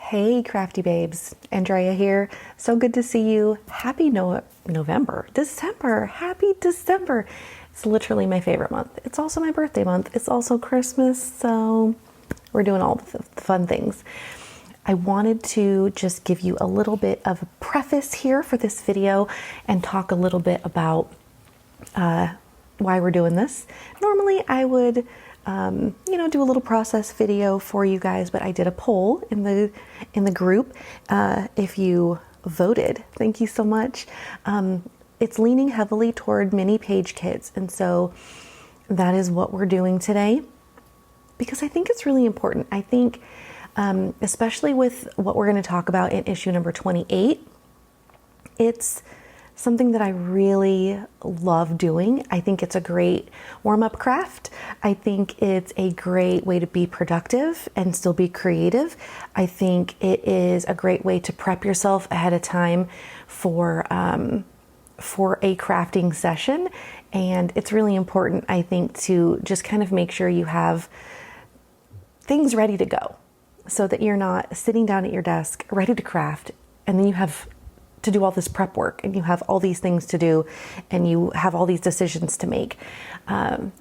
Hey crafty babes, Andrea here. So good to see you. Happy November, December, happy December. It's literally my favorite month. It's also my birthday month. It's also Christmas, so we're doing all the fun things. I wanted to just give you a little bit of a preface here for this video and talk a little bit about why we're doing this. Normally I would do a little process video for you guys, but I did a poll in the group. If you voted, thank you so much. It's leaning heavily toward mini page kits, and so that is what we're doing today because I think it's really important. I think especially with what we're going to talk about in issue number 28, it's something that I really love doing. I think it's a great warm-up craft. I think it's a great way to be productive and still be creative. I think it is a great way to prep yourself ahead of time for a crafting session. And it's really important, I think, to just kind of make sure you have things ready to go so that you're not sitting down at your desk ready to craft and then you have to do all this prep work and you have all these things to do and you have all these decisions to make.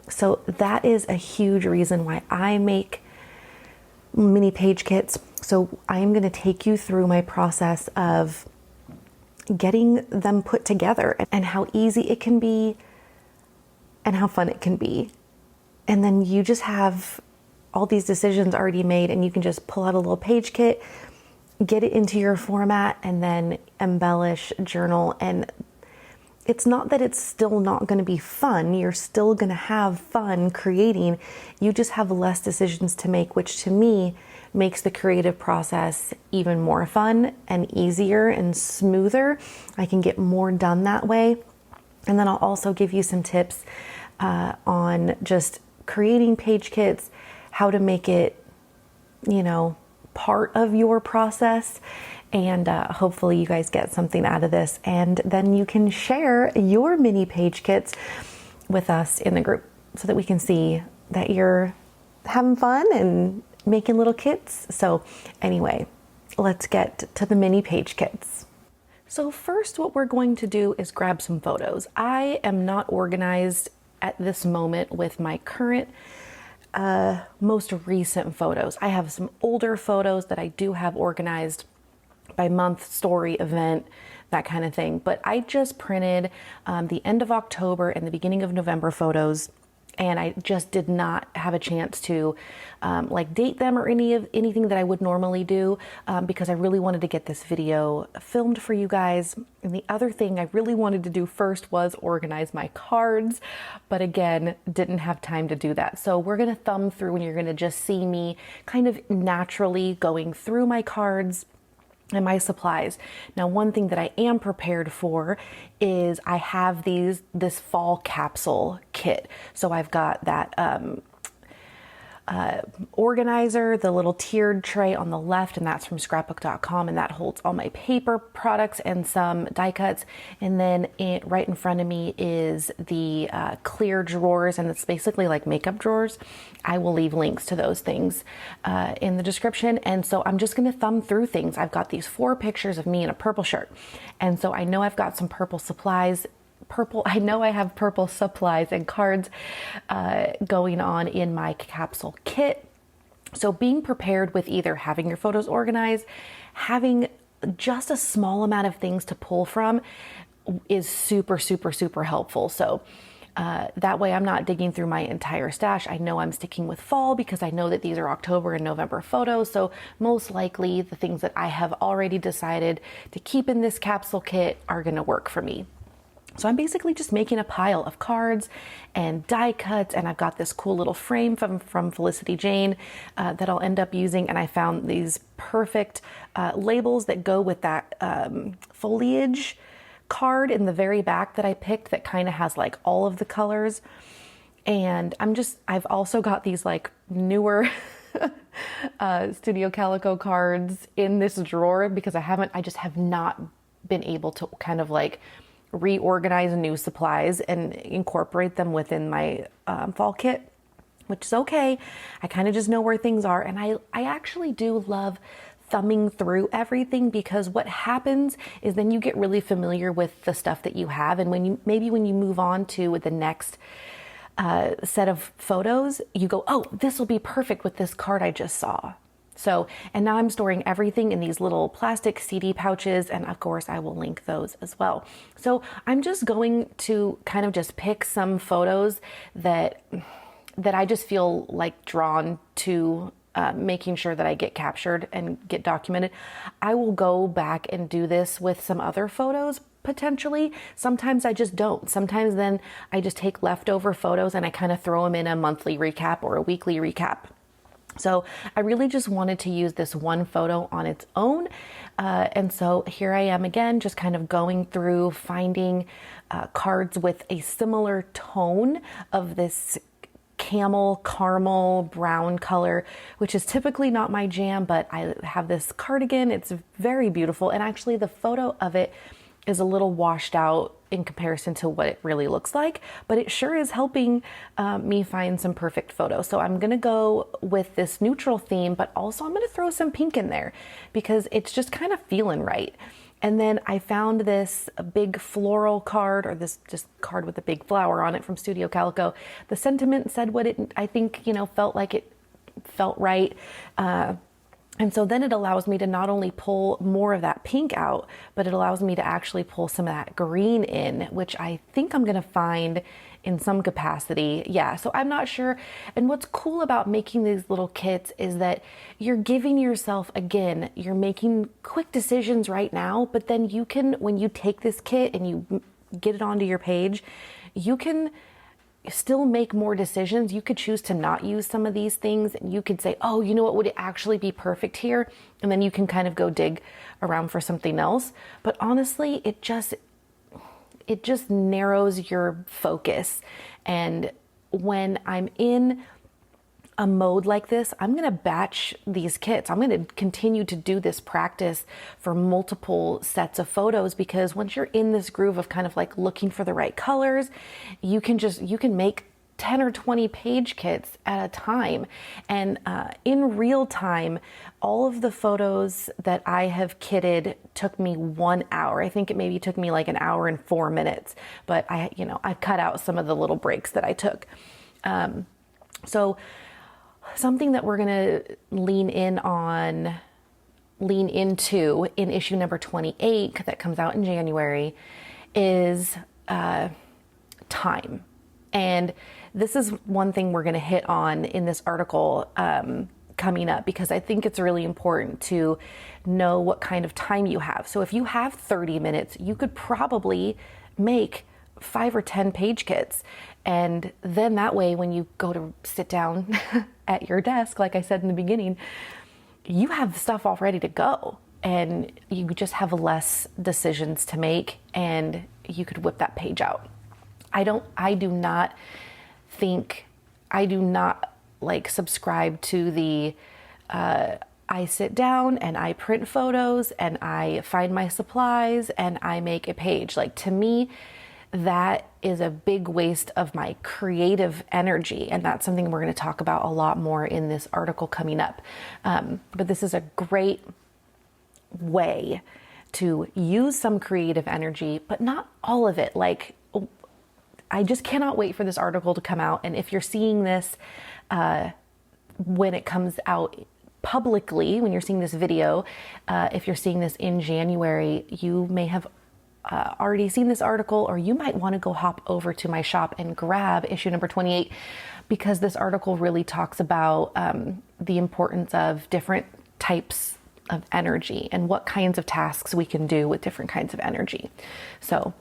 So that is a huge reason why I make mini page kits. So I am going to take you through my process of getting them put together and how easy it can be and how fun it can be. And then you just have all these decisions already made and you can just pull out a little page kit, get it into your format, and then embellish, journal. And it's not that it's still not going to be fun. You're still going to have fun creating. You just have less decisions to make, which to me makes the creative process even more fun and easier and smoother. I can get more done that way. And then I'll also give you some tips on just creating page kits, how to make it, part of your process, and hopefully you guys get something out of this, and then you can share your mini page kits with us in the group so that we can see that you're having fun and making little kits. So anyway, let's get to the mini page kits. So first, what we're going to do is grab some photos. I am not organized at this moment with my current most recent photos. I have some older photos that I do have organized by month, story, event, that kind of thing. But I just printed the end of October and the beginning of November photos, and I just did not have a chance to date them or anything that I would normally do because I really wanted to get this video filmed for you guys. And the other thing I really wanted to do first was organize my cards, but again, didn't have time to do that. So we're gonna thumb through and you're gonna just see me kind of naturally going through my cards and my supplies. Now, one thing that I am prepared for is I have this fall capsule kit. So I've got that organizer, the little tiered tray on the left, and that's from scrapbook.com, and that holds all my paper products and some die cuts. And then right in front of me is the clear drawers, and it's basically like makeup drawers. I will leave links to those things in the description. And so I'm just going to thumb through things. I've got these 4 pictures of me in a purple shirt, and so I know I've got some purple supplies. I know I have purple supplies and cards going on in my capsule kit. So being prepared with either having your photos organized, having just a small amount of things to pull from is super, super, super helpful. So that way I'm not digging through my entire stash. I know I'm sticking with fall because I know that these are October and November photos. So most likely the things that I have already decided to keep in this capsule kit are going to work for me. So I'm basically just making a pile of cards and die cuts, and I've got this cool little frame from Felicity Jane that I'll end up using, and I found these perfect labels that go with that foliage card in the very back that I picked that kind of has like all of the colors. And I've also got these like newer Studio Calico cards in this drawer because I just have not been able to kind of like reorganize new supplies and incorporate them within my fall kit. which is okay. I kind of just know where things are. And I actually do love thumbing through everything, because what happens is then you get really familiar with the stuff that you have. And when you move on to the next set of photos, you go, oh, this will be perfect with this card I just saw. So, and now I'm storing everything in these little plastic CD pouches, and of course I will link those as well. So I'm just going to kind of just pick some photos that I just feel like drawn to, making sure that I get captured and get documented. I will go back and do this with some other photos potentially. Sometimes I just don't. Sometimes then I just take leftover photos and I kind of throw them in a monthly recap or a weekly recap. So I really just wanted to use this one photo on its own. And so here I am again, just kind of going through, finding cards with a similar tone of this camel caramel brown color, which is typically not my jam, but I have this cardigan. It's very beautiful. And actually the photo of it is a little washed out in comparison to what it really looks like, but it sure is helping me find some perfect photos. So I'm gonna go with this neutral theme, but also I'm gonna throw some pink in there because it's just kind of feeling right. And then I found this big floral card, or this just card with a big flower on it from Studio Calico. The sentiment said what it, I think, felt like it felt right. And so then it allows me to not only pull more of that pink out, but it allows me to actually pull some of that green in, which I think I'm going to find in some capacity. Yeah, so I'm not sure. And what's cool about making these little kits is that you're giving yourself, again, you're making quick decisions right now, but then you can, when you take this kit and you get it onto your page, you can still make more decisions. You could choose to not use some of these things, and you could say, oh, you know what would actually be perfect here? And then you can kind of go dig around for something else. But honestly, it just narrows your focus. And when I'm in a mode like this, I'm going to batch these kits. I'm going to continue to do this practice for multiple sets of photos, because once you're in this groove of kind of like looking for the right colors, you can make 10 or 20 page kits at a time. And in real time, all of the photos that I have kitted took me 1 hour. I think it maybe took me like 1 hour and 4 minutes, but I cut out some of the little breaks that I took. So something that we're going to lean into in issue number 28 that comes out in January is time. And this is one thing we're going to hit on in this article coming up, because I think it's really important to know what kind of time you have. So if you have 30 minutes, you could probably make 5 or 10 page kits. And then that way, when you go to sit down at your desk, like I said in the beginning, you have stuff all ready to go, and you just have less decisions to make, and you could whip that page out. I do not like subscribe to the, I sit down and I print photos and I find my supplies and I make a page. Like, to me, that is a big waste of my creative energy. And that's something we're going to talk about a lot more in this article coming up. But this is a great way to use some creative energy, but not all of it. Like, I just cannot wait for this article to come out. And if you're seeing this when it comes out publicly, when you're seeing this video, if you're seeing this in January, you may have already seen this article, or you might want to go hop over to my shop and grab issue number 28, because this article really talks about the importance of different types of energy and what kinds of tasks we can do with different kinds of energy. So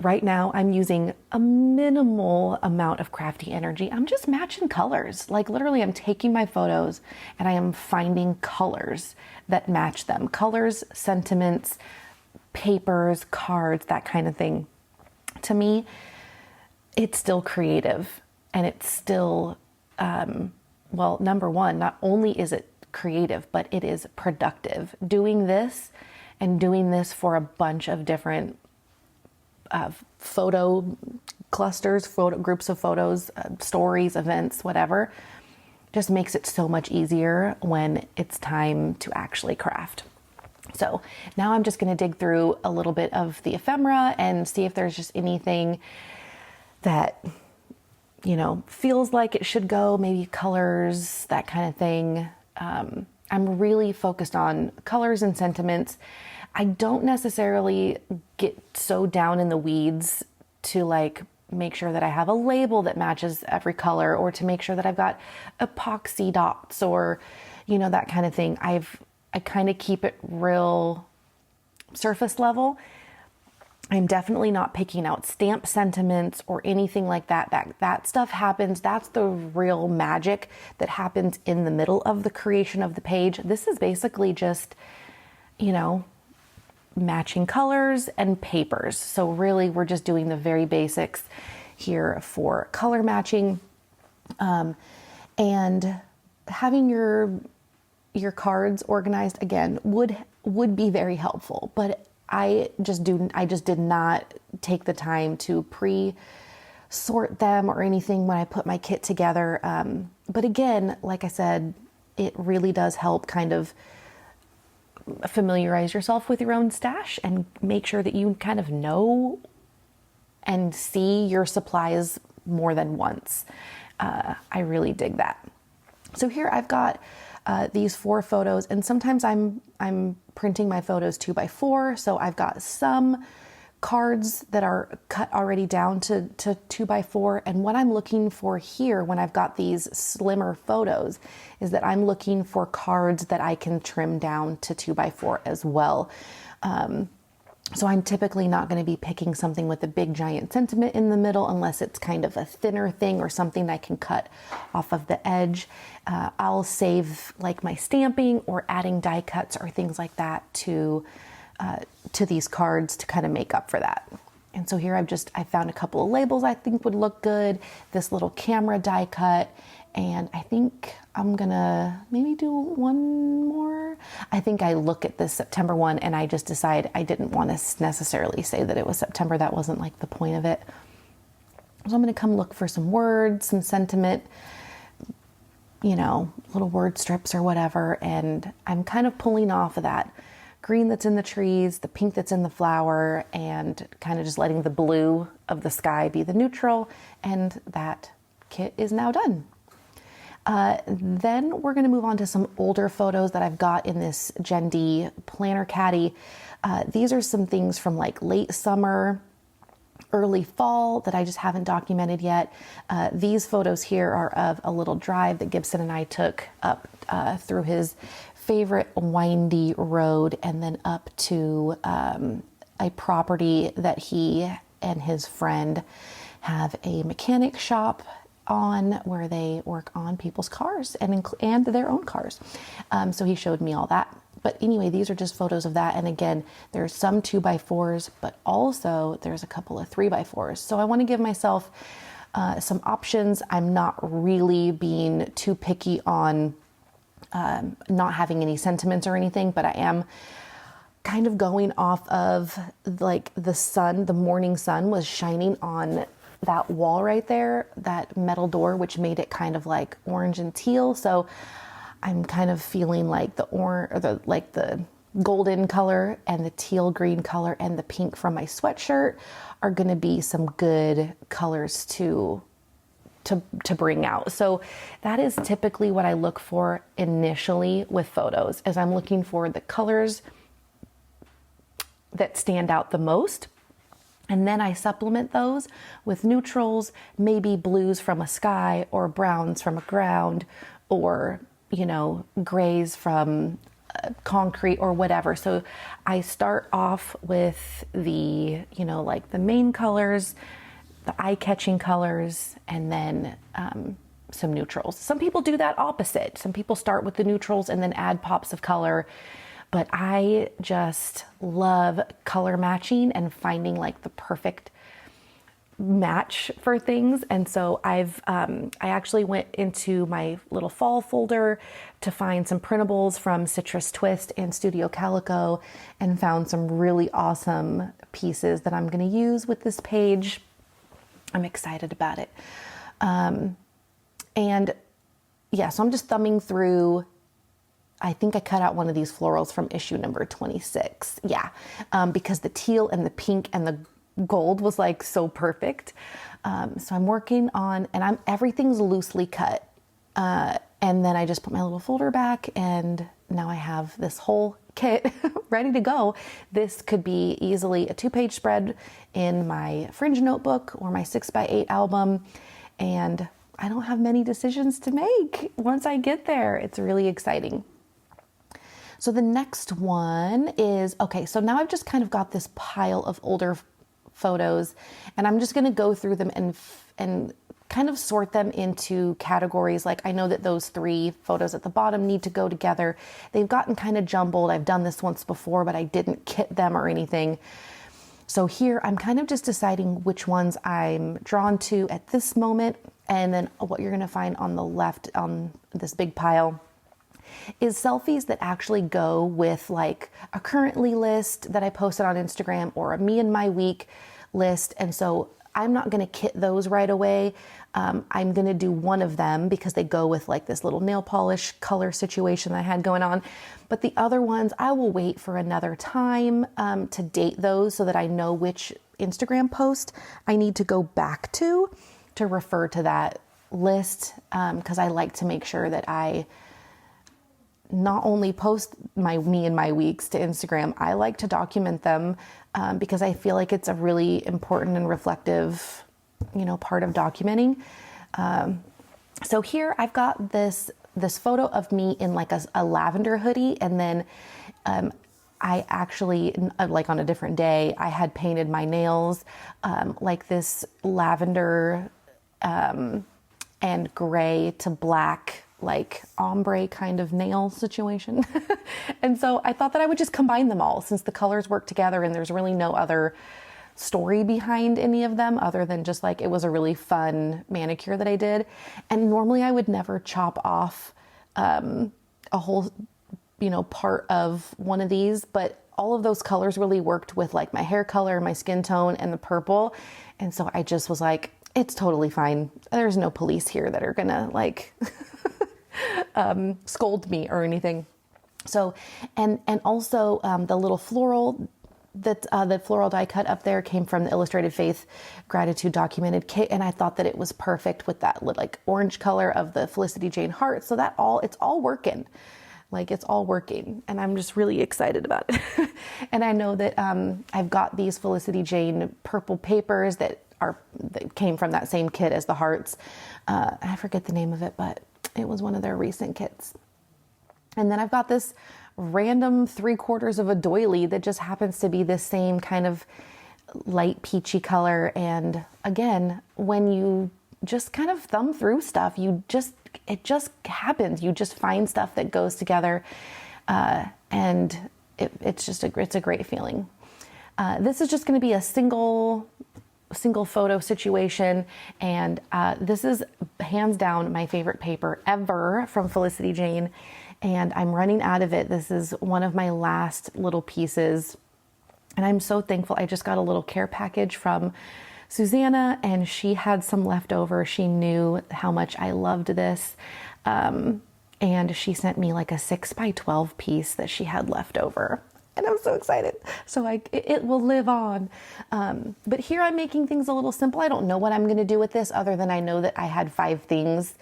right now I'm using a minimal amount of crafty energy. I'm just matching colors. Like, literally, I'm taking my photos and I am finding colors that match them. Colors, sentiments, papers, cards, that kind of thing. To me, it's still creative, and it's still, well, number one, not only is it creative, but it is productive. Doing this for a bunch of different photo clusters, photo groups of photos, stories, events, whatever, just makes it so much easier when it's time to actually craft. So now I'm just going to dig through a little bit of the ephemera and see if there's just anything that, feels like it should go, maybe colors, that kind of thing. I'm really focused on colors and sentiments. I don't necessarily get so down in the weeds to make sure that I have a label that matches every color, or to make sure that I've got epoxy dots, or, that kind of thing. I kind of keep it real surface level. I'm definitely not picking out stamp sentiments or anything like that. That stuff happens. That's the real magic that happens in the middle of the creation of the page. This is basically just, matching colors and papers. So really, we're just doing the very basics here for color matching. And having your cards organized, again, would be very helpful, but I just did not take the time to pre-sort them or anything when I put my kit together. But again, like I said, it really does help kind of familiarize yourself with your own stash and make sure that you kind of know and see your supplies more than once. I really dig that. So here I've got these 4 photos, and sometimes I'm printing my photos 2x4. So I've got some cards that are cut already down to 2x4. And what I'm looking for here when I've got these slimmer photos is that I'm looking for cards that I can trim down to 2x4 as well. So I'm typically not going to be picking something with a big giant sentiment in the middle unless it's kind of a thinner thing or something I can cut off of the edge. I'll save my stamping or adding die cuts or things like that to these cards to kind of make up for that. And so here I found a couple of labels I think would look good, this little camera die cut, and I think I'm gonna maybe do one more. I think I look at this September one and I just decide I didn't want to necessarily say that it was September. That wasn't the point of it. So I'm gonna come look for some words, some sentiment, little word strips or whatever. And I'm kind of pulling off of that green that's in the trees, the pink that's in the flower, and kind of just letting the blue of the sky be the neutral. And that kit is now done. Then we're going to move on to some older photos that I've got in this Gen D planner caddy. These are some things from late summer, early fall that I just haven't documented yet. These photos here are of a little drive that Gibson and I took up through his favorite windy road and then up to a property that he and his friend have a mechanic shop on, where they work on people's cars and their own cars. So he showed me all that. But anyway, these are just photos of that. And again, there's some 2x4s, but also there's a couple of 3x4s. So I want to give myself some options. I'm not really being too picky on not having any sentiments or anything, but I am kind of going off of the sun. The morning sun was shining on that wall right there, that metal door, which made it kind of orange and teal. So I'm kind of feeling the golden color and the teal green color and the pink from my sweatshirt are going to be some good colors to bring out. So that is typically what I look for initially with photos, as I'm looking for the colors that stand out the most. And then I supplement those with neutrals, maybe blues from a sky or browns from a ground, or, grays from concrete or whatever. So I start off with the, the main colors, the eye-catching colors, and then some neutrals. Some people do that opposite. Some people start with the neutrals and then add pops of color. But I just love color matching and finding the perfect match for things. And so I actually went into my little fall folder to find some printables from Citrus Twist and Studio Calico and found some really awesome pieces that I'm going to use with this page. I'm excited about it. And yeah, so I'm just thumbing through. I think I cut out one of these florals from issue number 26. Yeah, because the teal and the pink and the gold was like so perfect. So I'm working on, and everything's loosely cut. And then I just put my little folder back, and now I have this whole kit ready to go. This could be easily a 2-page spread in my fringe notebook or my 6x8 album. And I don't have many decisions to make once I get there. It's really exciting. So the next one is, okay, so now I've just kind of got this pile of older photos, and I'm just going to go through them and kind of sort them into categories. Like, I know that those 3 photos at the bottom need to go together. They've gotten kind of jumbled. I've done this once before, but I didn't kit them or anything. So here I'm kind of just deciding which ones I'm drawn to at this moment. And then what you're going to find on the left on this big pile is selfies that actually go with like a currently list that I posted on Instagram or a me and my week list. And so I'm not going to kit those right away. I'm going to do one of them because they go with like this little nail polish color situation that I had going on. But the other ones, I will wait for another time to date those so that I know which Instagram post I need to go back to refer to that list. Because I like to make sure that I not only post me and my weeks to Instagram, I like to document them because I feel like it's a really important and reflective, part of documenting. So here I've got this photo of me in like a lavender hoodie, and then I actually, like on a different day, I had painted my nails like this lavender and gray to black, like ombre kind of nail situation. And so I thought that I would just combine them all since the colors work together and there's really no other story behind any of them other than just like it was a really fun manicure that I did. And normally I would never chop off a whole part of one of these, but all of those colors really worked with like my hair color, my skin tone, and the purple. And so I just was like, it's totally fine. There's no police here that are gonna like scold me or anything. So, and also the little floral that floral die cut up there came from the Illustrated Faith Gratitude Documented Kit, and I thought that it was perfect with that like orange color of the Felicity Jane heart. So that it's all working. Like it's all working, and I'm just really excited about it. And I know that I've got these Felicity Jane purple papers that came from that same kit as the hearts. I forget the name of it, but it was one of their recent kits. And then I've got this random 3/4 of a doily that just happens to be this same kind of light peachy color. And again, when you just kind of thumb through stuff, it just happens. You just find stuff that goes together. And it's a great feeling. This is just going to be a single photo situation. And this is hands down my favorite paper ever from Felicity Jane. And I'm running out of it. This is one of my last little pieces. And I'm so thankful. I just got a little care package from Susanna, and she had some left over. She knew how much I loved this. And she sent me like a 6x12 piece that she had left over. And I'm so excited. So it will live on. But here I'm making things a little simple. I don't know what I'm going to do with this other than I know that I had 5 things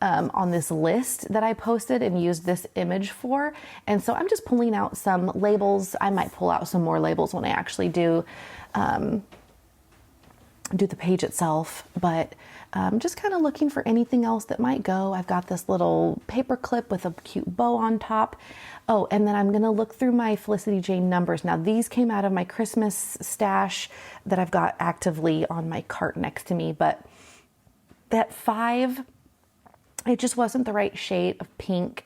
on this list that I posted and used this image for. And so I'm just pulling out some labels. I might pull out some more labels when I actually do the page itself, but just kind of looking for anything else that might go. I've got this little paper clip with a cute bow on top. Oh, and then I'm going to look through my Felicity Jane numbers. Now these came out of my Christmas stash that I've got actively on my cart next to me, but that 5, it just wasn't the right shade of pink,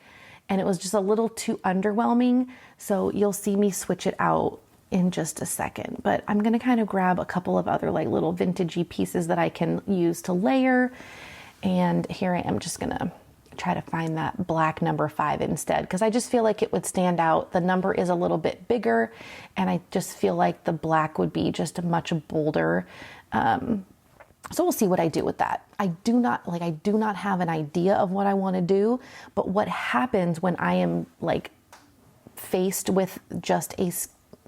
and it was just a little too underwhelming. So you'll see me switch it out in just a second, but I'm going to kind of grab a couple of other like little vintagey pieces that I can use to layer. And here I am just going to try to find that black number 5 instead, because I just feel like it would stand out. The number is a little bit bigger, and I just feel like the black would be just a much bolder So we'll see what I do with that. I do not have an idea of what I want to do, but what happens when I am like faced with just a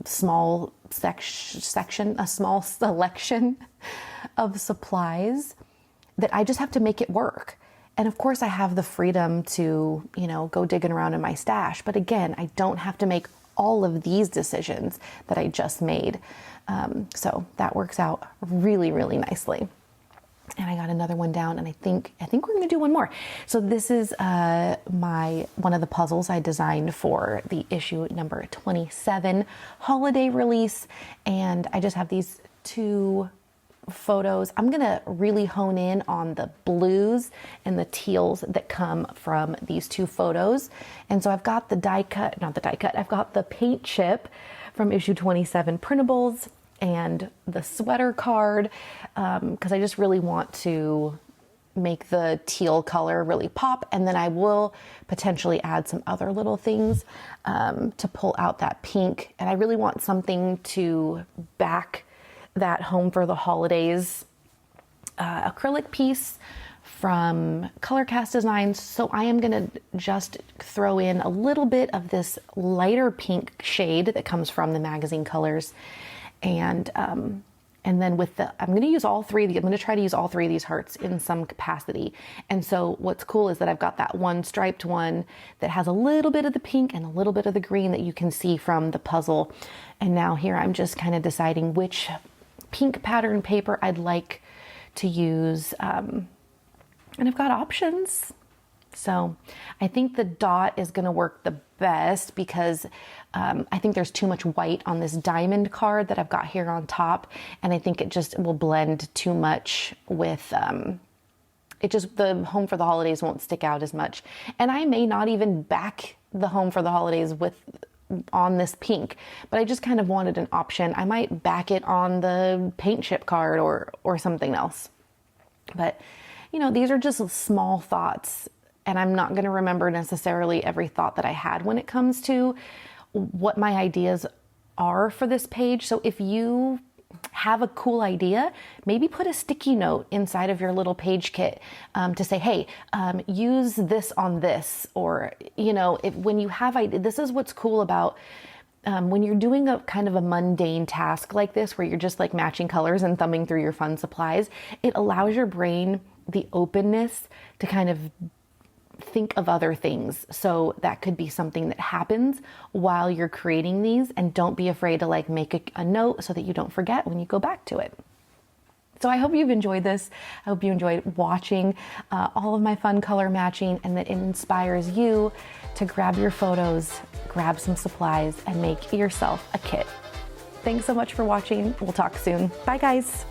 small section, a small selection of supplies, that I just have to make it work. And of course I have the freedom to, go digging around in my stash. But again, I don't have to make all of these decisions that I just made. So that works out really, really nicely. And I got another one down, and I think we're going to do one more. So this is one of the puzzles I designed for the issue number 27 holiday release, and I just have these 2 photos. I'm going to really hone in on the blues and the teals that come from these 2 photos. And so I've got I've got the paint chip from issue 27 printables and the sweater card, because I just really want to make the teal color really pop. And then I will potentially add some other little things to pull out that pink. And I really want something to back that Home for the Holidays acrylic piece from Color Cast Designs. So I am going to just throw in a little bit of this lighter pink shade that comes from the magazine colors. And then I'm going to use all 3 of these. I'm going to try to use all 3 of these hearts in some capacity. And so what's cool is that I've got that one striped one that has a little bit of the pink and a little bit of the green that you can see from the puzzle. And now here I'm just kind of deciding which pink pattern paper I'd like to use. And I've got options. So I think the dot is going to work the best because I think there's too much white on this diamond card that I've got here on top. And I think it just will blend too much with, the Home for the Holidays won't stick out as much. And I may not even back the Home for the Holidays on this pink, but I just kind of wanted an option. I might back it on the paint chip card or something else. But, these are just small thoughts. And I'm not going to remember necessarily every thought that I had when it comes to what my ideas are for this page. So if you have a cool idea, maybe put a sticky note inside of your little page kit to say, hey, use this on this. Or, when you have ideas, this is what's cool about when you're doing a kind of a mundane task like this, where you're just like matching colors and thumbing through your fun supplies, it allows your brain the openness to kind of think of other things. So that could be something that happens while you're creating these, and don't be afraid to like make a note so that you don't forget when you go back to it. So I hope you've enjoyed this. I hope you enjoyed watching all of my fun color matching, and that it inspires you to grab your photos, grab some supplies, and make yourself a kit. Thanks so much for watching. We'll talk soon. Bye guys.